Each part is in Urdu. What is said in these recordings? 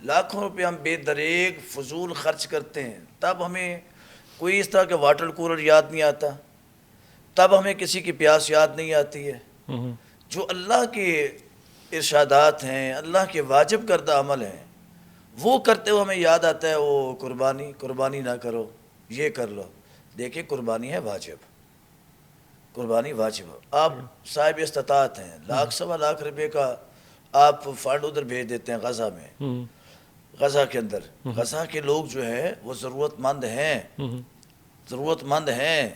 لاکھوں روپے ہم بے دریغ فضول خرچ کرتے ہیں، تب ہمیں کوئی اس طرح کا واٹر کولر یاد نہیں آتا، تب ہمیں کسی کی پیاس یاد نہیں آتی ہے۔ جو اللہ کے ارشادات ہیں، اللہ کے واجب کردہ عمل ہیں، وہ کرتے ہوئے ہمیں یاد آتا ہے وہ قربانی نہ کرو، یہ کر لو۔ دیکھیں قربانی ہے واجب، قربانی واجب ہے۔ آپ صاحب استطاعت ہیں، لاکھ سوا لاکھ روپے کا آپ فنڈ ادھر بھیج دیتے ہیں غزہ میں، غزہ کے اندر، غزہ کے لوگ جو ہے وہ ضرورت مند ہیں،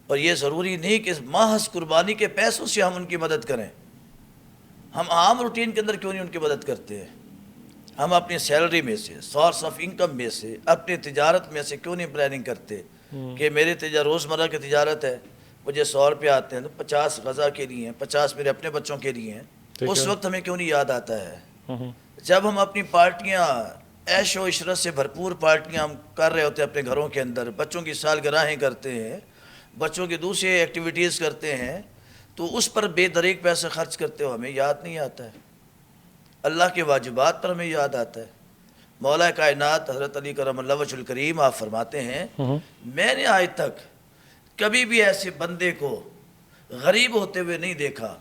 اور یہ ضروری نہیں کہ محض قربانی کے پیسوں سے ہم ان کی مدد کریں۔ ہم عام روٹین کے اندر کیوں نہیں ان کی مدد کرتے ہیں؟ ہم اپنی سیلری میں سے، سورس آف انکم میں سے، اپنی تجارت میں سے کیوں نہیں پلاننگ کرتے کہ میری روزمرہ کی تجارت ہے، مجھے 100 روپے آتے ہیں تو 50 غزہ کے لیے ہیں، 50 میرے اپنے بچوں کے لیے ہیں۔ اس وقت ہمیں کیوں نہیں یاد آتا ہے؟ جب ہم اپنی پارٹیاں، عیش و عشرت سے بھرپور پارٹیاں ہم کر رہے ہوتے ہیں اپنے گھروں کے اندر، بچوں کی سالگرہیں کرتے ہیں، بچوں کی دوسری ایکٹیویٹیز کرتے ہیں، تو اس پر بے دریغ پیسہ خرچ کرتے ہو ہمیں یاد نہیں آتا ہے۔ اللہ کے واجبات پر ہمیں یاد آتا ہے۔ مولا کائنات حضرت علی کرم اللہ وجہ الکریم آپ فرماتے ہیں، میں نے آج تک کبھی بھی ایسے بندے کو غریب ہوتے ہوئے نہیں دیکھا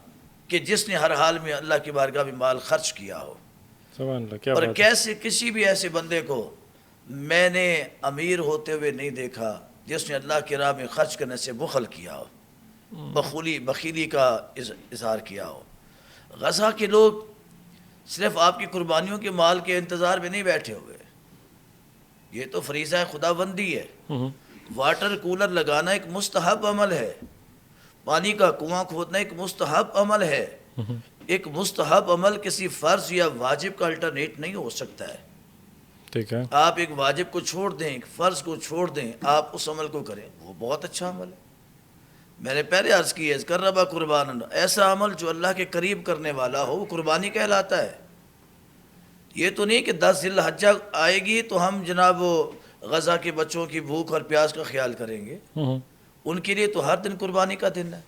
کہ جس نے ہر حال میں اللہ کی بارگاہ میں مال خرچ کیا ہو، اور کیسے کسی بھی ایسے بندے کو میں نے امیر ہوتے ہوئے نہیں دیکھا جس نے اللہ کی راہ میں خرچ کرنے سے بخل کیا ہو، بخیلی کا اظہار کیا ہو۔ غزہ کے لوگ صرف آپ کی قربانیوں کے مال کے انتظار میں نہیں بیٹھے ہوئے، یہ تو فریضہ خدا بندی ہے۔ واٹر کولر لگانا ایک مستحب عمل ہے، پانی کا کنواں کھودنا ایک مستحب عمل ہے۔ ایک مستحب عمل کسی فرض یا واجب کا الٹرنیٹ نہیں ہو سکتا ہے۔ ٹھیک ہے، آپ ایک واجب کو چھوڑ دیں، ایک فرض کو چھوڑ دیں، آپ اس عمل کو کریں، وہ بہت اچھا عمل ہے۔ میں نے پہلے عرض کی ہے، قربا قربان، ایسا عمل جو اللہ کے قریب کرنے والا ہو وہ قربانی کہلاتا ہے۔ یہ تو نہیں کہ 10 ذی الحجہ آئے گی تو ہم جناب غزہ کے بچوں کی بھوک اور پیاس کا خیال کریں گے، ان کے لیے تو ہر دن قربانی کا دن ہے،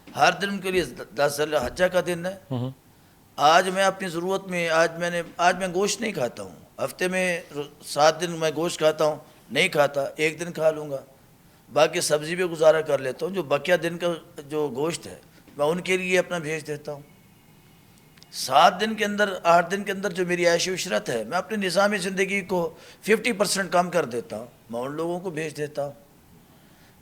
ہر دن ان کے لیے 10 ذی الحجہ کا دن ہے۔ آج میں اپنی ضرورت میں آج میں گوشت نہیں کھاتا ہوں، ہفتے میں 7 دن میں گوشت کھاتا ہوں، نہیں کھاتا، ایک دن کھا لوں گا، باقی سبزی بھی گزارا کر لیتا ہوں۔ جو بقیہ دن کا جو گوشت ہے میں ان کے لیے اپنا بھیج دیتا ہوں۔ 7 دن کے اندر، 8 دن کے اندر جو میری عیش و عشرت ہے میں اپنے نظام زندگی کو 50% کم کر دیتا ہوں، میں ان لوگوں کو بھیج دیتا ہوں۔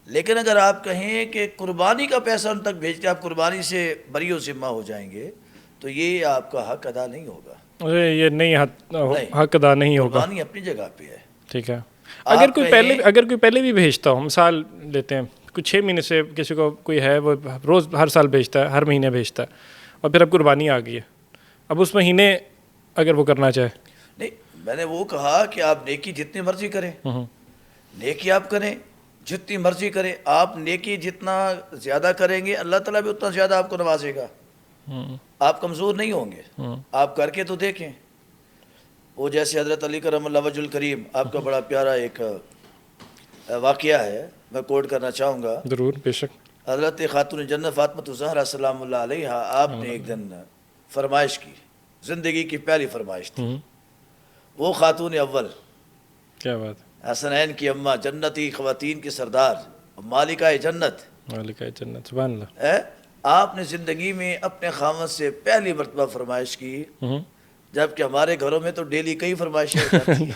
لیکن اگر آپ کہیں کہ قربانی کا پیسہ ان تک بھیج کے آپ قربانی سے بری و ذمہ ہو جائیں گے تو یہ آپ کا حق ادا نہیں ہوگا، یہ نہیں حق ادا نہیں ہوگا۔ قربانی اپنی جگہ پہ ہے۔ ٹھیک ہے، اگر کوئی پہلے بھی بھیجتا ہو، مثال لیتے ہیں کچھ 6 مہینے سے کسی کو کوئی ہے وہ روز ہر سال بھیجتا ہے، ہر مہینے بھیجتا ہے، اور پھر اب قربانی آ گئی ہے، اب اس مہینے اگر وہ کرنا چاہے؟ نہیں، میں نے وہ کہا کہ آپ نیکی جتنی مرضی کریں، نیکی آپ کریں جتنی مرضی کریں، آپ نیکی جتنا زیادہ کریں گے اللہ تعالیٰ بھی اتنا زیادہ آپ کو نوازے گا، آپ کمزور نہیں ہوں گے۔ آپ کر کے تو دیکھیں، وہ جیسے حضرت علی کرم اللہ وجہ الکریم، آپ کا بڑا پیارا ایک واقعہ ہے، میں کوٹ کرنا چاہوں گا۔ ضرور، بے شک۔ حضرت خاتون جنت فاطمہ الزہرا سلام اللہ علیہ، آپ نے ایک دن فرمائش کی، زندگی کی پہلی فرمائش تھی۔ وہ خاتون اول، کیا بات ہے، حسنین کی اماں، جنتی خواتین کی سردار، مالکہ جنت، مالکہ جنت، سبحان اللہ ہے، آپ نے زندگی میں اپنے خامد سے پہلی مرتبہ فرمائش کی، جبکہ ہمارے گھروں میں تو ڈیلی کئی فرمائشیں ہو جاتی ہیں۔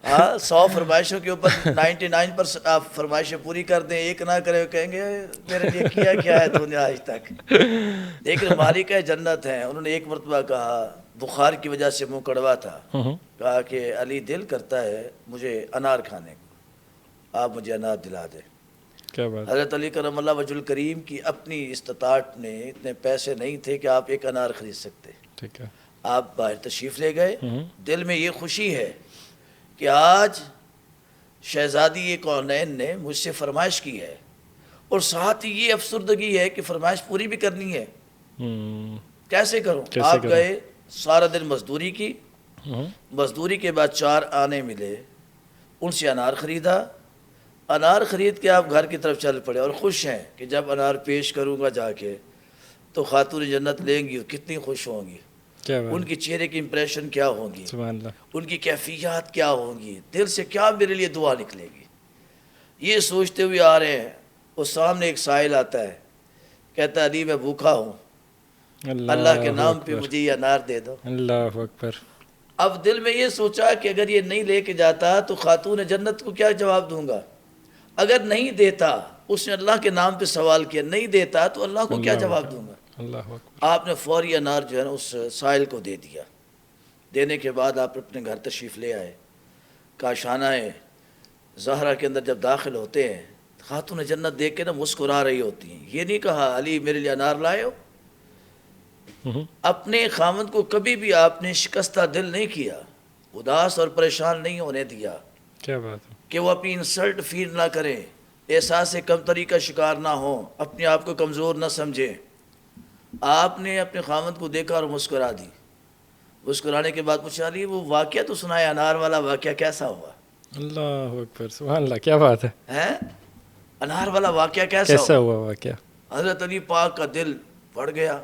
100 فرمائشوں کے اوپر 99% آپ فرمائشیں پوری کر دیں، ایک نہ کرے کہیں گے میرے لیے کیا ہے تو نے آج تک۔ لیکن مالکہ جنت ہیں، انہوں نے ایک مرتبہ کہا، بخار کی وجہ سے منہ کڑوا تھا، کہا کہ علی دل کرتا ہے مجھے انار کھانے کو، آپ مجھے انار دلا دیں۔ کیا بات، حضرت علی کرم اللہ وجہ الکریم کی اپنی استطاعت نے اتنے پیسے نہیں تھے کہ آپ ایک انار خرید سکتے، ٹھیک ہے، آپ باہر تشریف لے گئے، دل میں یہ خوشی ہے کہ آج شہزادی کونین نے مجھ سے فرمائش کی ہے، اور ساتھ ہی یہ افسردگی ہے کہ فرمائش پوری بھی کرنی ہے، کیسے کروں؟ آپ گئے، سارا دن مزدوری کی، مزدوری کے بعد 4 آنے ملے، ان سے انار خریدا، انار خرید کے آپ گھر کی طرف چل پڑے، اور خوش ہیں کہ جب انار پیش کروں گا جا کے تو خاتون جنت لیں گی کتنی خوش ہوں گی۔ کیا بات ان کی چہرے کی امپریشن کیا ہوں گی, سبحان اللہ. ان کی کیفیات کیا ہوں گی, دل سے کیا میرے لیے دعا نکلے گی. یہ سوچتے ہوئے آ رہے ہیں, اس سامنے ایک سائل آتا ہے, کہتا ہے علی میں بھوکا ہوں, اللہ کے نام پہ مجھے یہ انار دے دو. اللہ اکبر. اب دل میں یہ سوچا کہ اگر یہ نہیں لے کے جاتا تو خاتون جنت کو کیا جواب دوں گا, اگر نہیں دیتا, اس نے اللہ کے نام پہ سوال کیا, نہیں دیتا تو اللہ کو کیا جواب دوں گا. اللہ اکبر. آپ نے فوری انار جو ہے نا اس سائل کو دے دیا. دینے کے بعد آپ اپنے گھر تشریف لے آئے. کاشانہ زہرا کے اندر جب داخل ہوتے ہیں, خاتون جنت دیکھ کے نا مسکرا رہی ہوتی ہیں. یہ نہیں کہا علی میرے لیے انار لائے ہو. اپنے خاوند کو کبھی بھی آپ نے شکستہ دل نہیں کیا, اداس اور پریشان نہیں ہونے دیا. کیا بات ہے. کہ وہ اپنی انسلٹ فیل نہ کریں, احساس کمتری کا شکار نہ ہوں, اپنے آپ کو کمزور نہ سمجھیں. آپ نے اپنے خاوند کو دیکھا اور مسکرا دی. مسکرانے کے بعد پوچھا علی وہ واقعہ تو سنا ہے, انار والا واقعہ کیسا ہوا. اللہ اکبر. سبحان اللہ. کیا بات ہے. انار والا واقعہ کیسا ہوا واقعہ. حضرت علی پاک کا دل بڑھ گیا.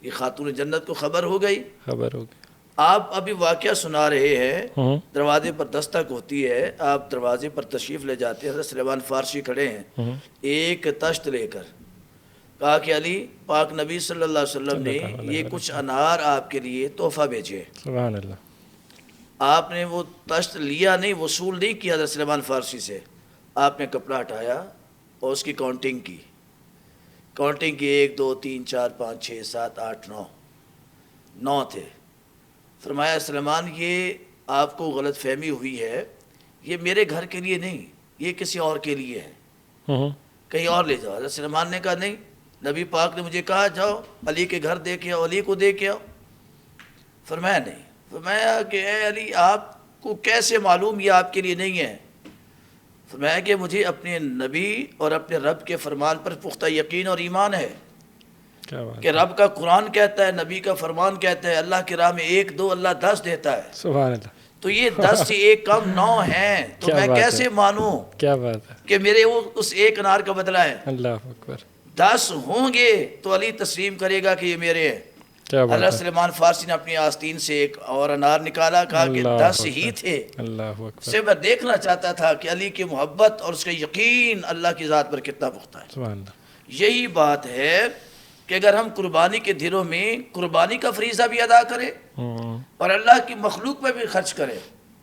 یہ خاتون جنت کو خبر ہو گئی. خبر ہو گئی. آپ ابھی واقعہ سنا رہے ہیں, دروازے پر دستک ہوتی ہے, آپ دروازے پر تشریف لے جاتے ہیں. حضرت سلیمان فارسی کھڑے ہیں ایک تشت لے کر. کہا کہ علی پاک نبی صلی اللہ علیہ وسلم نے یہ کچھ انار آپ کے لیے تحفہ بھیجے. سبحان اللہ. آپ نے وہ تشت لیا نہیں, وصول نہیں کیا حضرت سلیمان فارسی سے. آپ نے کپڑا ہٹایا اور اس کی کاؤنٹنگ کی. کاؤنٹنگ کی 1 2 3 4 5 6 7 8 9 تھے. فرمایا سلیمان یہ آپ کو غلط فہمی ہوئی ہے, یہ میرے گھر کے لیے نہیں, یہ کسی اور کے لیے ہے, کہیں اور لے جاؤ. حضرت سلیمان نے کہا نہیں, نبی پاک نے مجھے کہا جاؤ علی کے گھر دے کے آؤ, علی کو دے کے آؤ. فرمایا نہیں. فرمایا کہ اے علی آپ کو کیسے معلوم یہ آپ کے لیے نہیں ہے. فرمایا کہ مجھے اپنے نبی اور اپنے رب کے فرمان پر پختہ یقین اور ایمان ہے کہ رب کا قرآن کہتا ہے, نبی کا فرمان کہتا ہے, اللہ کی راہ میں 1 2 اللہ 10 دیتا ہے. سبحان اللہ. تو یہ 10 سے 1 کم 9 ہیں, تو میں کیسے مانوں کیا بات ہے کہ میرے وہ اس 1 انار کا بدلہ ہے. اللہ اکبر. 10 ہوں گے تو علی تسلیم کرے گا کہ یہ میرے ہیں. حضرت سلیمان فارسی نے اپنی آستین سے ایک اور انار نکالا, کہا کہ 10 ہی تھے. اللہ اکبر. سے میں دیکھنا چاہتا تھا کہ علی کی محبت اور اس کا یقین اللہ کی ذات پر کتنا پختہ ہے. سبحان اللہ. یہی بات ہے کہ اگر ہم قربانی کے دنوں میں قربانی کا فریضہ بھی ادا کریں اور اللہ کی مخلوق پہ بھی خرچ کریں,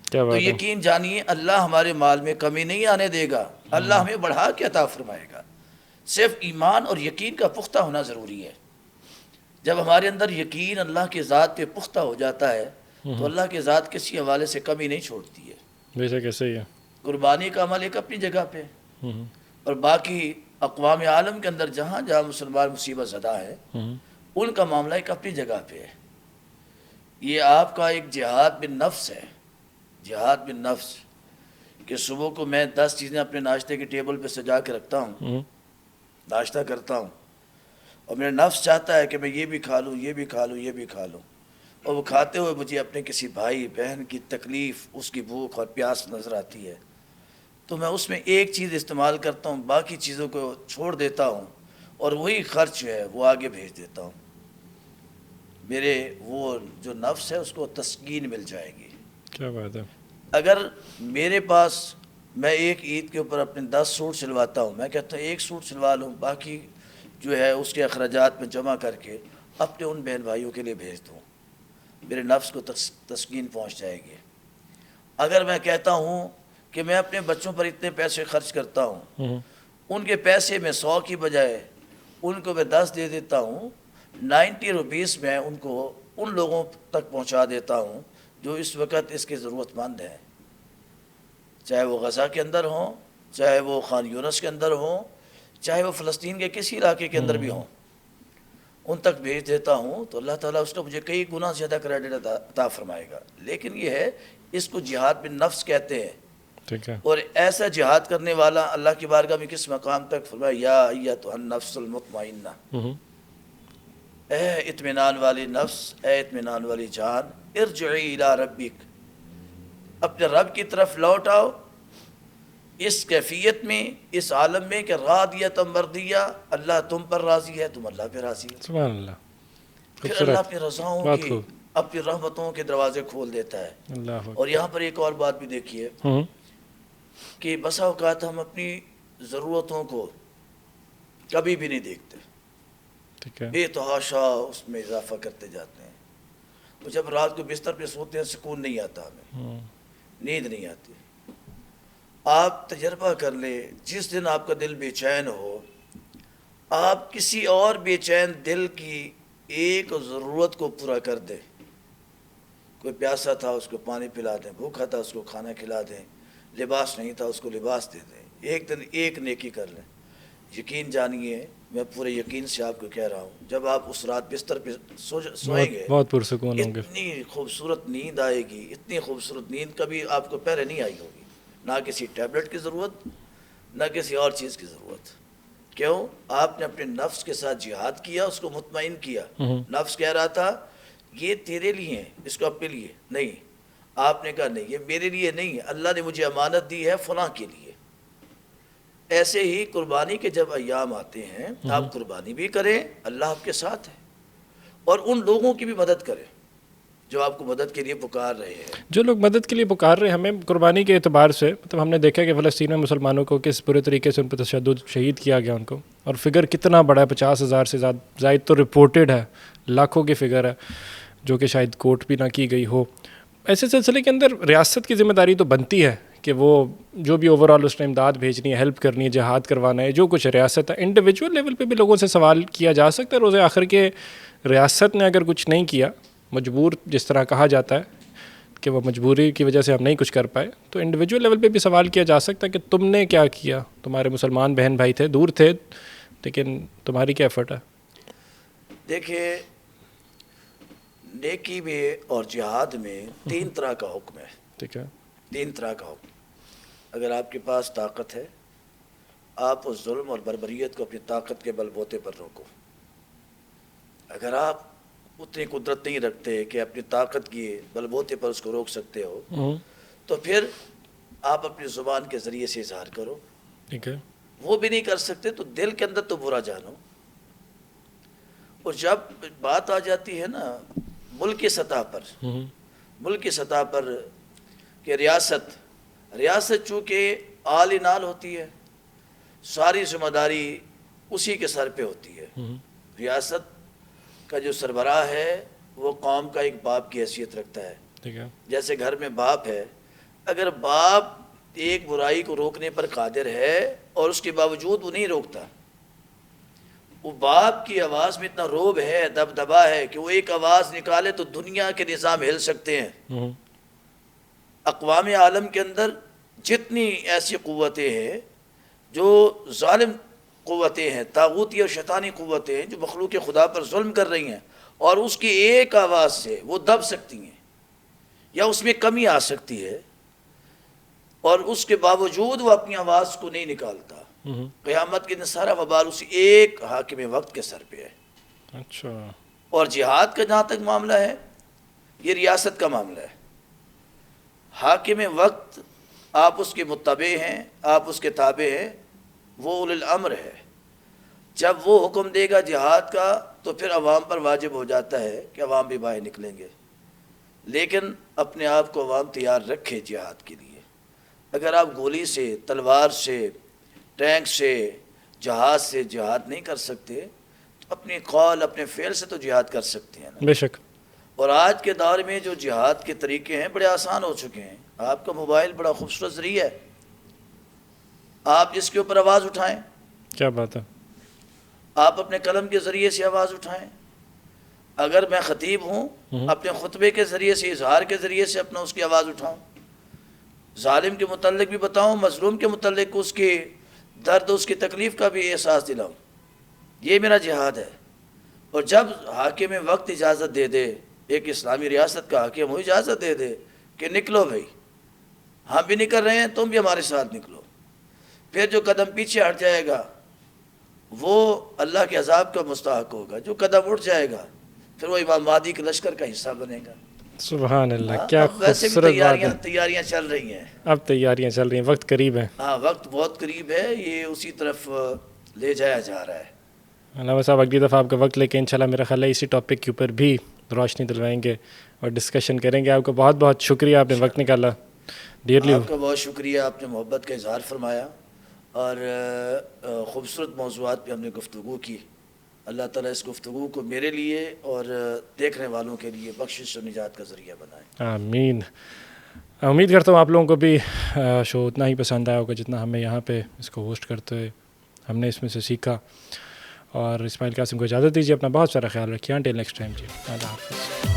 تو یقین جانیے اللہ ہمارے مال میں کمی نہیں آنے دے گا, اللہ ہمیں بڑھا کے عطا فرمائے گا. صرف ایمان اور یقین کا پختہ ہونا ضروری ہے. جب ہمارے اندر یقین اللہ کی ذات پہ پختہ ہو جاتا ہے تو اللہ کی ذات کسی حوالے سے کمی نہیں چھوڑتی ہے. بے شک ایسے ہی ہے. قربانی کا عمل ایک اپنی جگہ پہ, اور باقی اقوام عالم کے اندر جہاں جہاں مسلمان مصیبت زدہ ہے ان کا معاملہ ایک اپنی جگہ پہ ہے. یہ آپ کا ایک جہاد بن نفس ہے. جہاد بن نفس کہ صبح کو میں 10 چیزیں اپنے ناشتے کے ٹیبل پہ سجا کے رکھتا ہوں, ناشتہ کرتا ہوں, اور میرا نفس چاہتا ہے کہ میں یہ بھی کھا لوں, یہ بھی کھا لوں, یہ بھی کھا لوں, اور وہ کھاتے ہوئے مجھے اپنے کسی بھائی بہن کی تکلیف, اس کی بھوک اور پیاس نظر آتی ہے, تو میں اس میں ایک چیز استعمال کرتا ہوں, باقی چیزوں کو چھوڑ دیتا ہوں, اور وہی خرچ جو ہے وہ آگے بھیج دیتا ہوں. میرے وہ جو نفس ہے اس کو تسکین مل جائے گی. کیا بات ہے. اگر میرے پاس میں ایک عید کے اوپر اپنے 10 سوٹ سلواتا ہوں, میں کہتا ہوں 1 سوٹ سلوا لوں, باقی جو ہے اس کے اخراجات میں جمع کر کے اپنے ان بہن بھائیوں کے لیے بھیج دوں, میرے نفس کو تسکین پہنچ جائے گی. اگر میں کہتا ہوں کہ میں اپنے بچوں پر اتنے پیسے خرچ کرتا ہوں, ان کے پیسے میں 100 کی بجائے ان کو میں 10 دے دیتا ہوں, 90 روپیز میں ان کو ان لوگوں تک پہنچا دیتا ہوں جو اس وقت اس کے ضرورت مند ہیں, چاہے وہ غزہ کے اندر ہوں, چاہے وہ خان یونس کے اندر ہوں, چاہے وہ فلسطین کے کسی علاقے کے اندر بھی ہوں, ان تک بھیج دیتا ہوں, تو اللہ تعالیٰ اس کو مجھے کئی گنا زیادہ کریڈٹ عطا فرمائے گا. لیکن یہ ہے, اس کو جہاد بن نفس کہتے ہیں. ٹھیک ہے. اور ایسا جہاد کرنے والا اللہ کی بارگاہ میں کس مقام تک فرمایا, یا ایتھا النفس المطمئنہ, اے اطمینان والی نفس, اے اطمینان والی جان, ارجعی الی ربک, اپنے رب کی طرف لوٹ آؤ, اس کیفیت میں, اس عالم میں کہ راضیۃ مرضیہ, اللہ تم پر راضی ہے, تم اللہ پہ راضی ہے. سبحان اللہ. پھر اللہ پہ رضاؤں کی اپنی رحمتوں کے دروازے کھول دیتا ہے. اللہ اور یہاں پر ایک اور بات بھی دیکھیے کہ بسا اوقات ہم اپنی ضرورتوں کو کبھی بھی نہیں دیکھتے, ٹھیک ہے. بے تحاشا اس میں اضافہ کرتے جاتے ہیں. اور جب رات کو بستر پہ سوتے ہیں سکون نہیں آتا, ہمیں نیند نہیں آتی. آپ تجربہ کر لیں, جس دن آپ کا دل بے چین ہو, آپ کسی اور بے چین دل کی ایک ضرورت کو پورا کر دیں. کوئی پیاسا تھا اس کو پانی پلا دیں, بھوکا تھا اس کو کھانا کھلا دیں, لباس نہیں تھا اس کو لباس دے دیں. ایک دن ایک نیکی کر لیں. یقین جانیے, میں پورے یقین سے آپ کو کہہ رہا ہوں, جب آپ اس رات بستر پہ سوئیں گے, بہت پرسکون ہوں گے. اتنی خوبصورت نیند آئے گی, اتنی خوبصورت نیند کبھی آپ کو پہلے نہیں آئی ہوگی. نہ کسی ٹیبلٹ کی ضرورت, نہ کسی اور چیز کی ضرورت. کیوں؟ آپ نے اپنے نفس کے ساتھ جہاد کیا, اس کو مطمئن کیا. نفس کہہ رہا تھا یہ تیرے لیے ہیں, اس کو اپنے لیے نہیں. آپ نے کہا نہیں, یہ میرے لیے نہیں ہے, اللہ نے مجھے امانت دی ہے فلاں کے لیے. ایسے ہی قربانی کے جب ایام آتے ہیں, آپ قربانی بھی کریں, اللہ آپ کے ساتھ ہے. اور ان لوگوں کی بھی مدد کریں جو آپ کو مدد کے لیے پکار رہے ہیں. جو لوگ مدد کے لیے پکار رہے ہیں, ہمیں قربانی کے اعتبار سے مطلب ہم نے دیکھا کہ فلسطین میں مسلمانوں کو کس برے طریقے سے ان پر تشدد شہید کیا گیا ان کو, اور فگر کتنا بڑا ہے, 50,000 سے زائد تو رپورٹڈ ہے, لاکھوں کی فگر ہے جو کہ شاید کوٹ بھی نہ کی گئی ہو. ایسے سلسلے کے اندر ریاست کی ذمہ داری تو بنتی ہے کہ وہ جو بھی اوور آل اس نے امداد بھیجنی ہے, ہیلپ کرنی ہے, جہاد کروانا ہے, جو کچھ ریاست ہے. انڈیویجول لیول پہ بھی لوگوں سے سوال کیا جا سکتا ہے روز آخر کے, ریاست نے اگر کچھ نہیں کیا, مجبور جس طرح کہا جاتا ہے کہ وہ مجبوری کی وجہ سے ہم نہیں کچھ کر پائے, تو انڈیویجول لیول پہ بھی سوال کیا جا سکتا ہے کہ تم نے کیا کیا. تمہارے مسلمان بہن بھائی تھے, دور تھے, لیکن تمہاری کیا ایفرٹ ہے؟ دیکھیے, نیکی میں اور جہاد میں 3 طرح کا حکم ہے. ٹھیک ہے, 3 طرح کا حکم. اگر آپ کے پاس طاقت ہے, آپ اس ظلم اور بربریت کو اپنی طاقت کے بل بوتے پر روکو. اگر آپ اتنی قدرت نہیں رکھتے کہ اپنی طاقت کی بل بوتے پر اس کو روک سکتے ہو, تو پھر آپ اپنی زبان کے ذریعے سے اظہار کرو. ٹھیک ہے, وہ بھی نہیں کر سکتے تو دل کے اندر تو برا جانو. اور جب بات آ جاتی ہے نا ملک کی سطح پر, کہ ریاست چونکہ آل نال ہوتی ہے, ساری ذمہ داری اسی کے سر پہ ہوتی ہے. ریاست کا جو سربراہ ہے وہ قوم کا ایک باپ کی حیثیت رکھتا ہے. ٹھیک ہے, جیسے گھر میں باپ ہے, اگر باپ ایک برائی کو روکنے پر قادر ہے اور اس کے باوجود وہ نہیں روکتا, وہ باپ کی آواز میں اتنا روب ہے, دبدبا ہے کہ وہ ایک آواز نکالے تو دنیا کے نظام ہل سکتے ہیں. اقوام عالم کے اندر جتنی ایسی قوتیں ہیں جو ظالم قوتیں ہیں, طاغوتی اور شیطانی قوتیں ہیں جو مخلوق خدا پر ظلم کر رہی ہیں, اور اس کی ایک آواز سے وہ دب سکتی ہیں یا اس میں کمی آ سکتی ہے, اور اس کے باوجود وہ اپنی آواز کو نہیں نکالتا. قیامت کے دن سارا وبال اسی ایک حاکم وقت کے سر پہ ہے. اچھا. اور جہاد کا جہاں تک معاملہ ہے, یہ ریاست کا معاملہ ہے. حاکم وقت آپ اس کے متبع ہیں, آپ اس کے تابع ہیں, وہ اولو الامر ہے. جب وہ حکم دے گا جہاد کا تو پھر عوام پر واجب ہو جاتا ہے کہ عوام بھی باہر نکلیں گے, لیکن اپنے آپ کو عوام تیار رکھے جہاد کے لیے. اگر آپ گولی سے, تلوار سے, ٹینک سے, جہاز سے جہاد نہیں کر سکتے تو اپنی قول, اپنے فعل سے تو جہاد کر سکتے ہیں نا. بے شک. اور آج کے دور میں جو جہاد کے طریقے ہیں بڑے آسان ہو چکے ہیں. آپ کا موبائل بڑا خوبصورت ذریعہ ہے, آپ اس کے اوپر آواز اٹھائیں. کیا بات ہے. آپ اپنے قلم کے ذریعے سے آواز اٹھائیں. اگر میں خطیب ہوں, اپنے خطبے کے ذریعے سے, اظہار کے ذریعے سے اپنا اس کی آواز اٹھاؤں. ظالم کے متعلق بھی بتاؤں, مظلوم کے متعلق اس کے درد, اس کی تکلیف کا بھی احساس دلاؤں. یہ میرا جہاد ہے. اور جب حاکم وقت اجازت دے دے, ایک اسلامی ریاست کا حاکم وہ اجازت دے دے کہ نکلو بھائی, ہم بھی نکل رہے ہیں, تم بھی ہمارے ساتھ نکلو, پھر جو قدم پیچھے ہٹ جائے گا وہ اللہ کے عذاب کا مستحق ہوگا. جو قدم اٹھ جائے گا پھر وہ امام مہدی کے لشکر کا حصہ بنے گا. سبحان اللہ, کیا ویسے بھی خوبصورت بات ہے. تیاریاں چل رہی ہیں. اب تیاریاں چل رہی ہیں, وقت قریب ہے. ہاں, وقت بہت قریب ہے, یہ اسی طرف لے جایا جا رہا ہے. علامہ صاحب, اگلی دفعہ آپ کا وقت لے کے انشاءاللہ میرا خیال ہے اسی ٹاپک کے اوپر بھی روشنی دلوائیں گے اور ڈسکشن کریں گے. آپ کا بہت بہت شکریہ, آپ نے وقت نکالا. ڈیئرلی آپ کا بہت شکریہ, آپ نے محبت کا اظہار فرمایا اور خوبصورت موضوعات پہ ہم نے گفتگو کی. اللہ تعالیٰ اس گفتگو کو میرے لیے اور دیکھنے والوں کے لیے بخشش و نجات کا ذریعہ بنائے. آمین. امید کرتا ہوں آپ لوگوں کو بھی شو اتنا ہی پسند آیا ہوگا جتنا ہمیں یہاں پہ اس کو ہوسٹ کرتے ہوئے ہم نے اس میں سے سیکھا. اور اسماعیل قاسم کو اجازت دیجیے, اپنا بہت سارا خیال رکھیے. انٹل نیکسٹ ٹائم جی, اللہ حافظ.